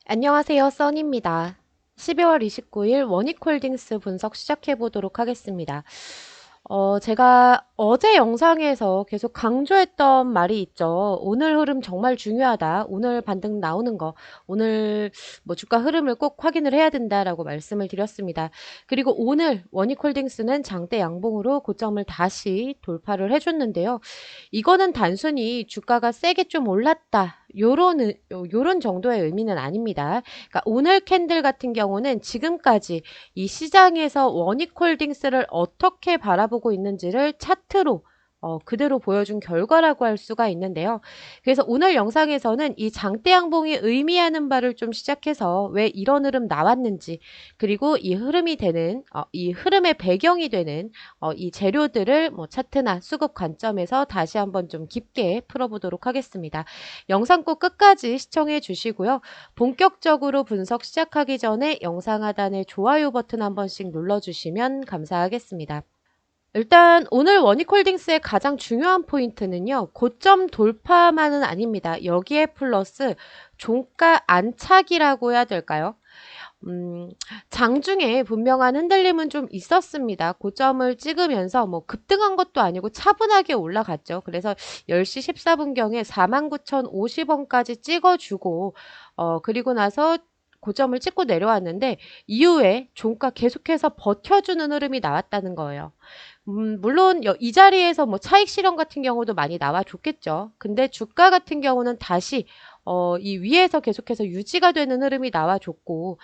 안녕하세요, 써니입니다. 12월 29일 원익홀딩스 분석 시작해 보도록 하겠습니다. 제가 어제 영상에서 계속 강조했던 말이 있죠. 오늘 흐름 정말 중요하다. 오늘 반등 나오는 거, 오늘 뭐 주가 흐름을 꼭 확인을 해야 된다라고 말씀을 드렸습니다. 그리고 오늘 원익홀딩스는 장대 양봉으로 고점을 다시 돌파를 해줬는데요. 이거는 단순히 주가가 세게 좀 올랐다. 요런 정도의 의미는 아닙니다. 그러니까 오늘 캔들 같은 경우는 지금까지 이 시장에서 원익홀딩스를 어떻게 바라보고 있는지를 차트로 그대로 보여준 결과라고 할 수가 있는데요. 그래서 오늘 영상에서는 이 장대 양봉이 의미하는 바를 좀 시작해서 왜 이런 흐름 나왔는지, 그리고 이 흐름이 되는 이 흐름의 배경이 되는 이 재료들을 뭐 차트나 수급 관점에서 다시 한번 좀 깊게 풀어보도록 하겠습니다. 영상 꼭 끝까지 시청해 주시고요. 본격적으로 분석 시작하기 전에 영상 하단에 좋아요 버튼 한 번씩 눌러주시면 감사하겠습니다. 일단 오늘 원익홀딩스의 가장 중요한 포인트는요. 고점 돌파만은 아닙니다. 여기에 플러스 종가 안착이라고 해야 될까요? 장중에 분명한 흔들림은 좀 있었습니다. 고점을 찍으면서 뭐 급등한 것도 아니고 차분하게 올라갔죠. 그래서 10시 14분경에 49,050원까지 찍어주고 그리고 나서 고점을 찍고 내려왔는데 이후에 종가 계속해서 버텨주는 흐름이 나왔다는 거예요. 물론 이 자리에서 뭐 차익 실현 같은 경우도 많이 나와줬겠죠. 근데 주가 같은 경우는 다시 이 위에서 계속해서 유지가 되는 흐름이 나와줬고,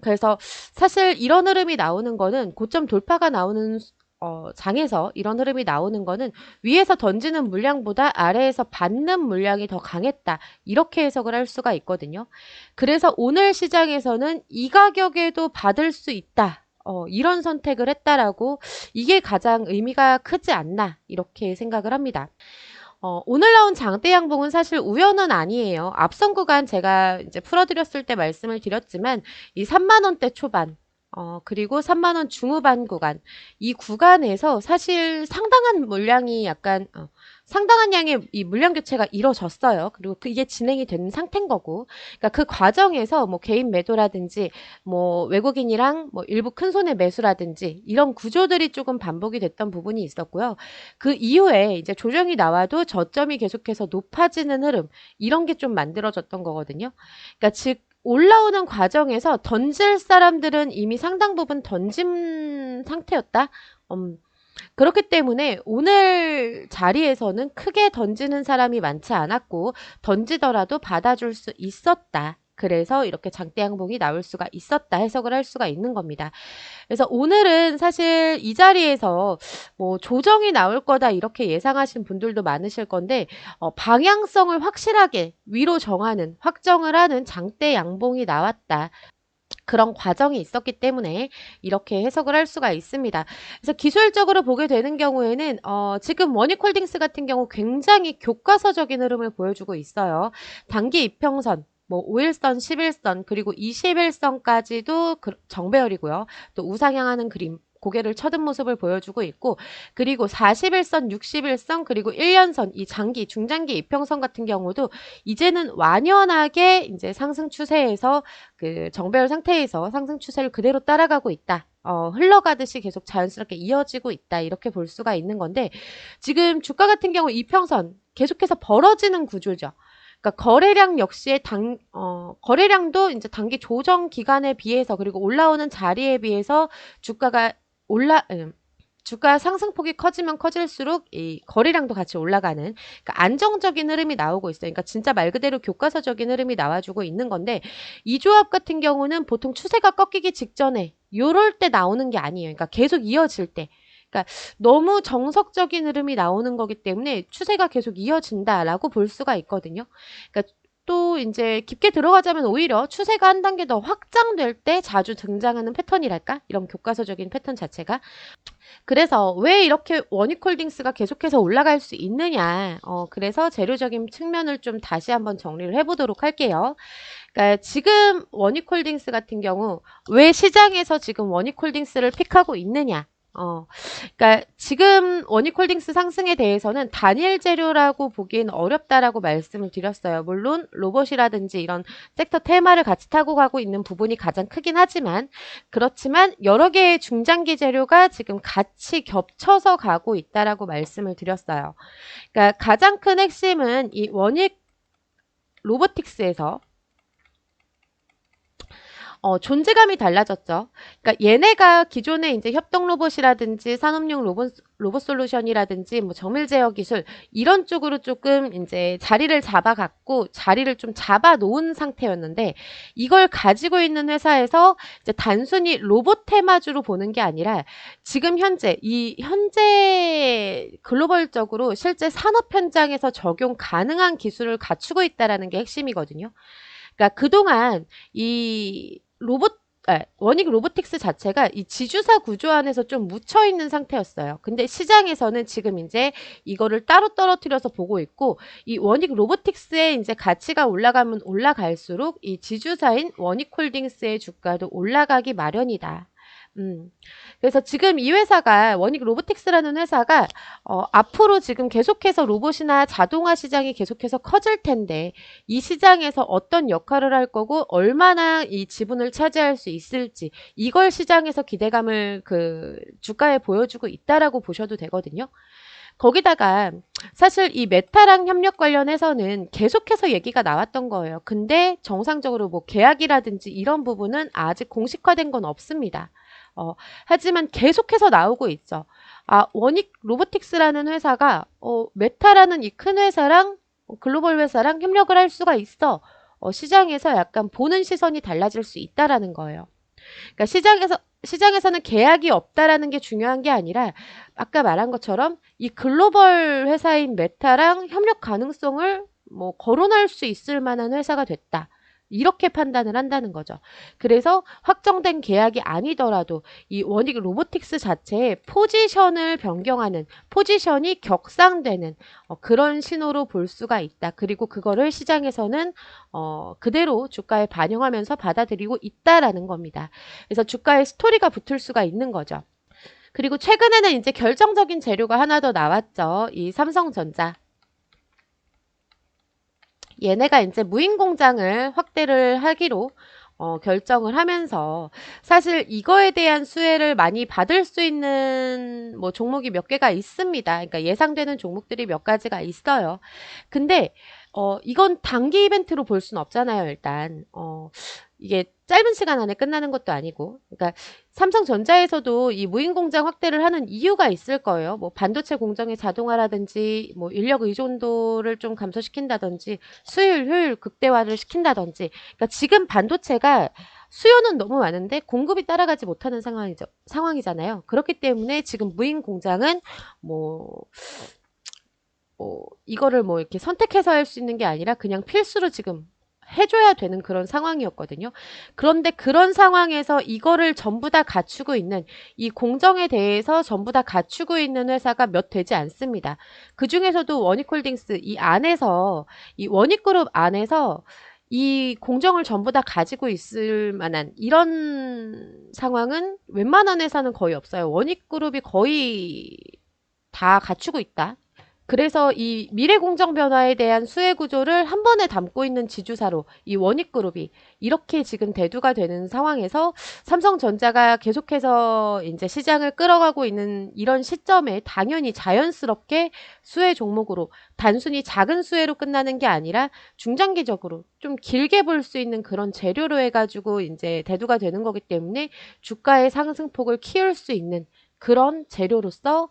그래서 사실 이런 흐름이 나오는 거는 고점 돌파가 나오는 장에서 이런 흐름이 나오는 거는 위에서 던지는 물량보다 아래에서 받는 물량이 더 강했다. 이렇게 해석을 할 수가 있거든요. 그래서 오늘 시장에서는 이 가격에도 받을 수 있다. 이런 선택을 했다라고 이게 가장 의미가 크지 않나 이렇게 생각을 합니다. 오늘 나온 장대 양봉은 사실 우연은 아니에요. 앞선 구간 제가 이제 풀어드렸을 때 말씀을 드렸지만 이 3만 원대 초반 그리고 3만 원 중후반 구간 이 구간에서 사실 상당한 물량이 약간 상당한 양의 이 물량 교체가 이루어졌어요. 그리고 이게 진행이 되는 상태인 거고, 그러니까 그 과정에서 뭐 개인 매도라든지 뭐 외국인이랑 뭐 일부 큰 손의 매수라든지 이런 구조들이 조금 반복이 됐던 부분이 있었고요. 그 이후에 이제 조정이 나와도 저점이 계속해서 높아지는 흐름 이런 게 좀 만들어졌던 거거든요. 그러니까 즉 올라오는 과정에서 던질 사람들은 이미 상당 부분 던진 상태였다. 그렇기 때문에 오늘 자리에서는 크게 던지는 사람이 많지 않았고 던지더라도 받아줄 수 있었다. 그래서 이렇게 장대 양봉이 나올 수가 있었다 해석을 할 수가 있는 겁니다. 그래서 오늘은 사실 이 자리에서 뭐 조정이 나올 거다 이렇게 예상하신 분들도 많으실 건데 방향성을 확실하게 위로 정하는 확정을 하는 장대 양봉이 나왔다. 그런 과정이 있었기 때문에 이렇게 해석을 할 수가 있습니다. 그래서 기술적으로 보게 되는 경우에는 지금 원익홀딩스 같은 경우 굉장히 교과서적인 흐름을 보여주고 있어요. 단기 이평선 뭐 5일선, 11선 그리고 21선까지도 정배열이고요. 또 우상향하는 그림 고개를 쳐든 모습을 보여주고 있고, 그리고 41선, 61선 그리고 1년선 이 장기, 중장기 이평선 같은 경우도 이제는 완연하게 이제 상승 추세에서 그 정배열 상태에서 상승 추세를 그대로 따라가고 있다. 흘러가듯이 계속 자연스럽게 이어지고 있다. 이렇게 볼 수가 있는 건데, 지금 주가 같은 경우 이평선 계속해서 벌어지는 구조죠. 그러니까 거래량 역시의 거래량도 이제 단기 조정 기간에 비해서 그리고 올라오는 자리에 비해서 주가가 주가 상승폭이 커지면 커질수록 이 거래량도 같이 올라가는 그러니까 안정적인 흐름이 나오고 있어요. 그러니까 진짜 말 그대로 교과서적인 흐름이 나와주고 있는 건데 이 조합 같은 경우는 보통 추세가 꺾이기 직전에 요럴 때 나오는 게 아니에요. 그러니까 계속 이어질 때. 그러니까 너무 정석적인 흐름이 나오는 거기 때문에 추세가 계속 이어진다라고 볼 수가 있거든요. 그러니까 또 이제 깊게 들어가자면 오히려 추세가 한 단계 더 확장될 때 자주 등장하는 패턴이랄까? 이런 교과서적인 패턴 자체가. 그래서 왜 이렇게 원익홀딩스가 계속해서 올라갈 수 있느냐. 그래서 재료적인 측면을 좀 다시 한번 정리를 해보도록 할게요. 그러니까 지금 원익홀딩스 같은 경우 왜 시장에서 지금 원익홀딩스를 픽하고 있느냐. 그러니까 지금 원익홀딩스 상승에 대해서는 단일 재료라고 보기엔 어렵다라고 말씀을 드렸어요. 물론 로봇이라든지 이런 섹터 테마를 같이 타고 가고 있는 부분이 가장 크긴 하지만 그렇지만 여러 개의 중장기 재료가 지금 같이 겹쳐서 가고 있다라고 말씀을 드렸어요. 그러니까 가장 큰 핵심은 이 원익 로보틱스에서 존재감이 달라졌죠. 그러니까 얘네가 기존에 이제 협동 로봇이라든지 산업용 로봇 솔루션이라든지 뭐 정밀 제어 기술 이런 쪽으로 조금 이제 자리를 잡아갖고 자리를 좀 잡아 놓은 상태였는데 이걸 가지고 있는 회사에서 이제 단순히 로봇 테마주로 보는 게 아니라 지금 현재 글로벌적으로 실제 산업 현장에서 적용 가능한 기술을 갖추고 있다라는 게 핵심이거든요. 그러니까 그동안 이 원익 로보틱스 자체가 이 지주사 구조 안에서 좀 묻혀 있는 상태였어요. 근데 시장에서는 지금 이제 이거를 따로 떨어뜨려서 보고 있고, 이 원익 로보틱스의 이제 가치가 올라가면 올라갈수록 이 지주사인 원익홀딩스의 주가도 올라가기 마련이다. 그래서 지금 이 회사가 원익 로보틱스라는 회사가 앞으로 지금 계속해서 로봇이나 자동화 시장이 계속해서 커질 텐데 이 시장에서 어떤 역할을 할 거고 얼마나 이 지분을 차지할 수 있을지 이걸 시장에서 기대감을 그 주가에 보여주고 있다라고 보셔도 되거든요. 거기다가 사실 이 메타랑 협력 관련해서는 계속해서 얘기가 나왔던 거예요. 근데 정상적으로 뭐 계약이라든지 이런 부분은 아직 공식화된 건 없습니다. 하지만 계속해서 나오고 있죠. 원익 로보틱스라는 회사가 메타라는 이 큰 회사랑 글로벌 회사랑 협력을 할 수가 있어. 시장에서 약간 보는 시선이 달라질 수 있다라는 거예요. 그러니까 시장에서는 계약이 없다라는 게 중요한 게 아니라 아까 말한 것처럼 이 글로벌 회사인 메타랑 협력 가능성을 뭐 거론할 수 있을 만한 회사가 됐다. 이렇게 판단을 한다는 거죠. 그래서 확정된 계약이 아니더라도 이 원익 로보틱스 자체의 포지션을 변경하는, 포지션이 격상되는 그런 신호로 볼 수가 있다. 그리고 그거를 시장에서는 그대로 주가에 반영하면서 받아들이고 있다라는 겁니다. 그래서 주가에 스토리가 붙을 수가 있는 거죠. 그리고 최근에는 이제 결정적인 재료가 하나 더 나왔죠. 이 삼성전자. 얘네가 이제 무인 공장을 확대를 하기로 결정을 하면서 사실 이거에 대한 수혜를 많이 받을 수 있는 뭐 종목이 몇 개가 있습니다. 그러니까 예상되는 종목들이 몇 가지가 있어요. 근데 이건 단기 이벤트로 볼 수는 없잖아요, 일단. 이게 짧은 시간 안에 끝나는 것도 아니고. 그러니까 삼성전자에서도 이 무인 공장 확대를 하는 이유가 있을 거예요. 뭐 반도체 공정의 자동화라든지 뭐 인력 의존도를 좀 감소시킨다든지 수율, 효율 극대화를 시킨다든지. 그러니까 지금 반도체가 수요는 너무 많은데 공급이 따라가지 못하는 상황이잖아요. 그렇기 때문에 지금 무인 공장은 뭐 이거를 뭐 이렇게 선택해서 할 수 있는 게 아니라 그냥 필수로 지금 해줘야 되는 그런 상황이었거든요. 그런데 그런 상황에서 이거를 전부 다 갖추고 있는 이 공정에 대해서 전부 다 갖추고 있는 회사가 몇 되지 않습니다. 그 중에서도 원익홀딩스 이 안에서 이 원익그룹 안에서 이 공정을 전부 다 가지고 있을 만한 이런 상황은 웬만한 회사는 거의 없어요. 원익그룹이 거의 다 갖추고 있다. 그래서 이 미래 공정 변화에 대한 수혜 구조를 한 번에 담고 있는 지주사로 이 원익그룹이 이렇게 지금 대두가 되는 상황에서 삼성전자가 계속해서 이제 시장을 끌어가고 있는 이런 시점에 당연히 자연스럽게 수혜 종목으로 단순히 작은 수혜로 끝나는 게 아니라 중장기적으로 좀 길게 볼 수 있는 그런 재료로 해가지고 이제 대두가 되는 거기 때문에 주가의 상승폭을 키울 수 있는 그런 재료로서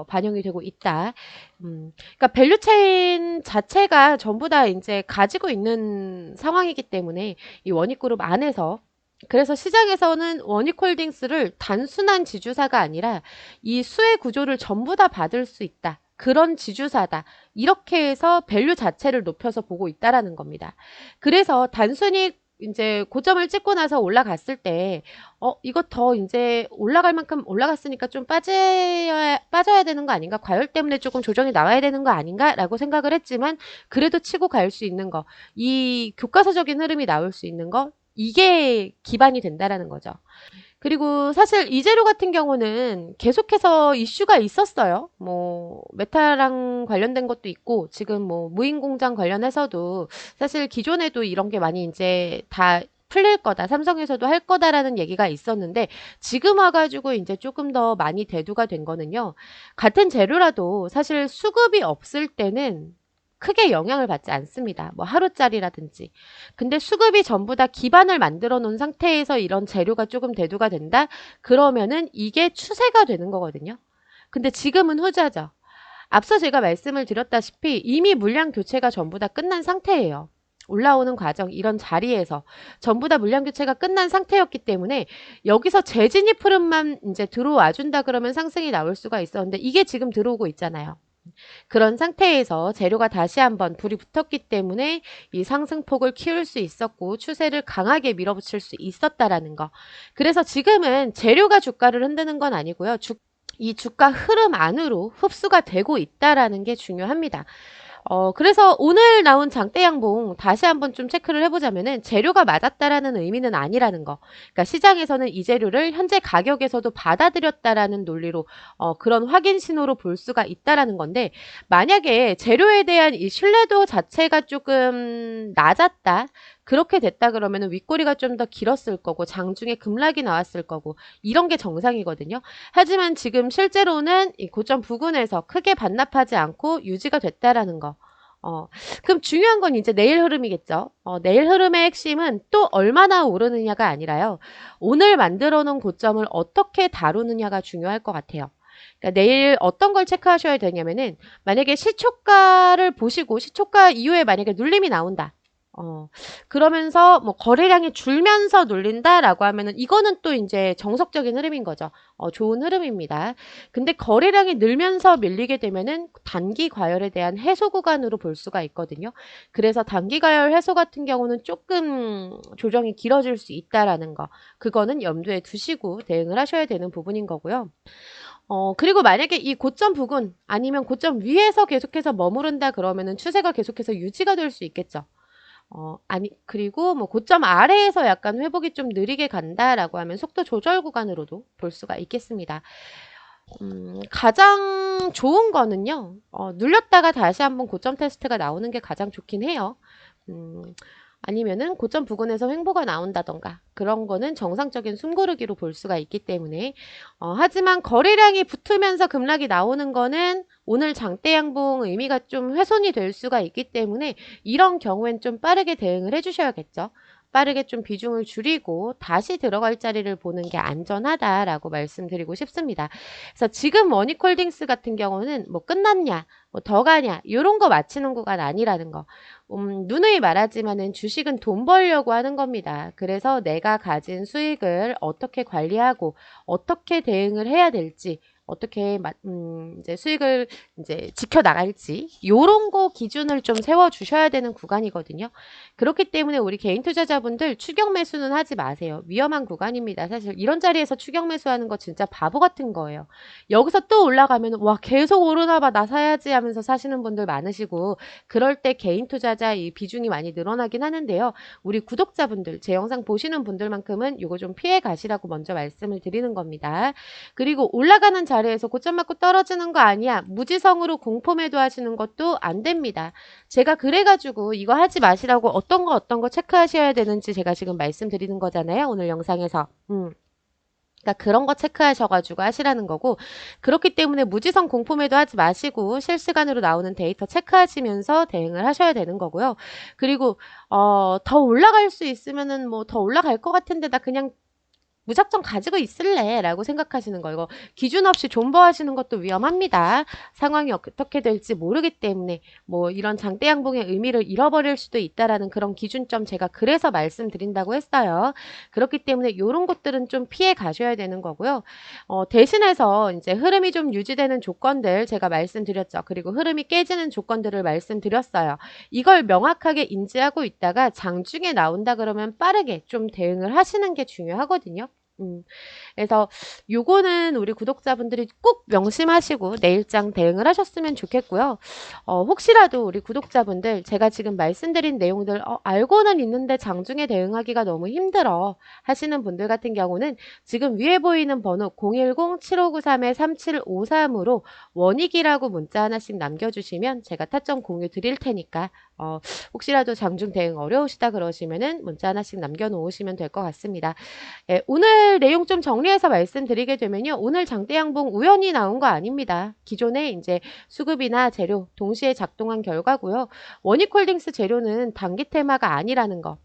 반영이 되고 있다. 그러니까 밸류체인 자체가 전부 다 이제 가지고 있는 상황이기 때문에 이 원익그룹 안에서 그래서 시장에서는 원익홀딩스를 단순한 지주사가 아니라 이 수혜 구조를 전부 다 받을 수 있다. 그런 지주사다. 이렇게 해서 밸류 자체를 높여서 보고 있다라는 겁니다. 그래서 단순히 이제 고점을 찍고 나서 올라갔을 때, 이거 더 이제 올라갈 만큼 올라갔으니까 좀 빠져야 되는 거 아닌가? 과열 때문에 조금 조정이 나와야 되는 거 아닌가? 라고 생각을 했지만, 그래도 치고 갈 수 있는 거, 이 교과서적인 흐름이 나올 수 있는 거, 이게 기반이 된다라는 거죠. 그리고 사실 이 재료 같은 경우는 계속해서 이슈가 있었어요. 뭐 메타랑 관련된 것도 있고 지금 뭐 무인공장 관련해서도 사실 기존에도 이런 게 많이 이제 다 풀릴 거다. 삼성에서도 할 거다라는 얘기가 있었는데 지금 와가지고 이제 조금 더 많이 대두가 된 거는요. 같은 재료라도 사실 수급이 없을 때는 크게 영향을 받지 않습니다. 뭐 하루짜리라든지. 근데 수급이 전부 다 기반을 만들어 놓은 상태에서 이런 재료가 조금 대두가 된다? 그러면은 이게 추세가 되는 거거든요. 근데 지금은 후자죠. 앞서 제가 말씀을 드렸다시피 이미 물량 교체가 전부 다 끝난 상태예요. 올라오는 과정, 이런 자리에서 전부 다 물량 교체가 끝난 상태였기 때문에 여기서 재진입 흐름만 이제 들어와 준다 그러면 상승이 나올 수가 있었는데 이게 지금 들어오고 있잖아요. 그런 상태에서 재료가 다시 한번 불이 붙었기 때문에 이 상승폭을 키울 수 있었고 추세를 강하게 밀어붙일 수 있었다라는 거. 그래서 지금은 재료가 주가를 흔드는 건 아니고요. 이 주가 흐름 안으로 흡수가 되고 있다라는 게 중요합니다. 그래서 오늘 나온 장대 양봉 다시 한번 좀 체크를 해보자면은 재료가 맞았다라는 의미는 아니라는 거. 그러니까 시장에서는 이 재료를 현재 가격에서도 받아들였다라는 논리로 그런 확인 신호로 볼 수가 있다라는 건데 만약에 재료에 대한 이 신뢰도 자체가 조금 낮았다. 그렇게 됐다 그러면 윗꼬리가 좀 더 길었을 거고 장중에 급락이 나왔을 거고 이런 게 정상이거든요. 하지만 지금 실제로는 이 고점 부근에서 크게 반납하지 않고 유지가 됐다라는 거. 그럼 중요한 건 이제 내일 흐름이겠죠. 내일 흐름의 핵심은 또 얼마나 오르느냐가 아니라요. 오늘 만들어 놓은 고점을 어떻게 다루느냐가 중요할 것 같아요. 그러니까 내일 어떤 걸 체크하셔야 되냐면은 만약에 시초가를 보시고 시초가 이후에 만약에 눌림이 나온다. 그러면서 뭐 거래량이 줄면서 눌린다라고 하면은 이거는 또 이제 정석적인 흐름인 거죠. 좋은 흐름입니다. 근데 거래량이 늘면서 밀리게 되면은 단기 과열에 대한 해소 구간으로 볼 수가 있거든요. 그래서 단기 과열 해소 같은 경우는 조금 조정이 길어질 수 있다라는 거. 그거는 염두에 두시고 대응을 하셔야 되는 부분인 거고요. 그리고 만약에 이 고점 부근 아니면 고점 위에서 계속해서 머무른다 그러면은 추세가 계속해서 유지가 될 수 있겠죠. 그리고 뭐 고점 아래에서 약간 회복이 좀 느리게 간다라고 하면 속도 조절 구간으로도 볼 수가 있겠습니다. 가장 좋은 거는요, 눌렸다가 다시 한번 고점 테스트가 나오는 게 가장 좋긴 해요. 아니면은 고점 부근에서 횡보가 나온다던가 그런 거는 정상적인 숨고르기로 볼 수가 있기 때문에 하지만 거래량이 붙으면서 급락이 나오는 거는 오늘 장대 양봉 의미가 좀 훼손이 될 수가 있기 때문에 이런 경우엔 좀 빠르게 대응을 해주셔야겠죠. 빠르게 좀 비중을 줄이고 다시 들어갈 자리를 보는 게 안전하다라고 말씀드리고 싶습니다. 그래서 지금 머니콜딩스 같은 경우는 뭐 끝났냐, 뭐 더 가냐 이런 거 맞히는 구간 아니라는 거. 누누이 말하지만은 주식은 돈 벌려고 하는 겁니다. 그래서 내가 가진 수익을 어떻게 관리하고 어떻게 대응을 해야 될지 어떻게 이제 수익을 이제 지켜나갈지 요런 거 기준을 좀 세워주셔야 되는 구간이거든요. 그렇기 때문에 우리 개인 투자자분들 추격 매수는 하지 마세요. 위험한 구간입니다. 사실 이런 자리에서 추격 매수하는 거 진짜 바보 같은 거예요. 여기서 또 올라가면 와 계속 오르나 봐 나 사야지 하면서 사시는 분들 많으시고 그럴 때 개인 투자자 이 비중이 많이 늘어나긴 하는데요. 우리 구독자분들 제 영상 보시는 분들만큼은 이거 좀 피해 가시라고 먼저 말씀을 드리는 겁니다. 그리고 올라가는 자리에서 고점 맞고 떨어지는 거 아니야. 무지성으로 공포 매도하시는 것도 안 됩니다. 제가 그래가지고 이거 하지 마시라고 어떤 거 체크하셔야 되는지 제가 지금 말씀드리는 거잖아요. 오늘 영상에서. 그러니까 그런 거 체크하셔가지고 하시라는 거고 그렇기 때문에 무지성 공포 매도하지 마시고 실시간으로 나오는 데이터 체크하시면서 대응을 하셔야 되는 거고요. 그리고 더 올라갈 수 있으면은 뭐 더 올라갈 것 같은데 나 그냥 무작정 가지고 있을래 라고 생각하시는 거 이거 기준 없이 존버하시는 것도 위험합니다. 상황이 어떻게 될지 모르기 때문에 뭐 이런 장대 양봉의 의미를 잃어버릴 수도 있다라는 그런 기준점 제가 그래서 말씀드린다고 했어요. 그렇기 때문에 이런 것들은 좀 피해 가셔야 되는 거고요. 대신해서 이제 흐름이 좀 유지되는 조건들 제가 말씀드렸죠. 그리고 흐름이 깨지는 조건들을 말씀드렸어요. 이걸 명확하게 인지하고 있다가 장중에 나온다 그러면 빠르게 좀 대응을 하시는 게 중요하거든요. 그래서 요거는 우리 구독자분들이 꼭 명심하시고 내일장 대응을 하셨으면 좋겠고요. 혹시라도 우리 구독자분들 제가 지금 말씀드린 내용들 알고는 있는데 장중에 대응하기가 너무 힘들어 하시는 분들 같은 경우는 지금 위에 보이는 번호 010-7593-3753으로 원익이라고 문자 하나씩 남겨주시면 제가 타점 공유 드릴 테니까 혹시라도 장중 대응 어려우시다 그러시면은 문자 하나씩 남겨놓으시면 될 것 같습니다. 예, 오늘 내용 좀 정리해서 말씀드리게 되면요. 오늘 장대 양봉 우연히 나온 거 아닙니다. 기존에 이제 수급이나 재료 동시에 작동한 결과고요. 원익홀딩스 재료는 단기 테마가 아니라는 거.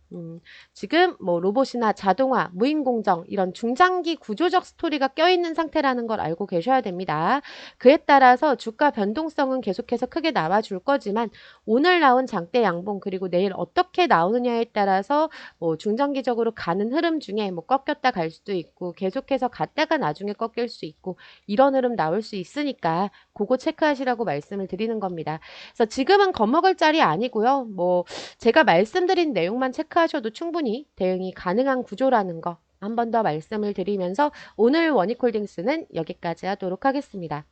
지금 뭐 로봇이나 자동화, 무인공정 이런 중장기 구조적 스토리가 껴있는 상태라는 걸 알고 계셔야 됩니다. 그에 따라서 주가 변동성은 계속해서 크게 나와줄 거지만 오늘 나온 장대 양봉 그리고 내일 어떻게 나오느냐에 따라서 뭐 중장기적으로 가는 흐름 중에 뭐 꺾였다 갈 수도 있고 계속해서 갔다가 나중에 꺾일 수 있고 이런 흐름 나올 수 있으니까 그거 체크하시라고 말씀을 드리는 겁니다. 그래서 지금은 겁먹을 자리 아니고요. 뭐 제가 말씀드린 내용만 체크하셔도 충분히 대응이 가능한 구조라는 거 한 번 더 말씀을 드리면서 오늘 원익홀딩스는 여기까지 하도록 하겠습니다.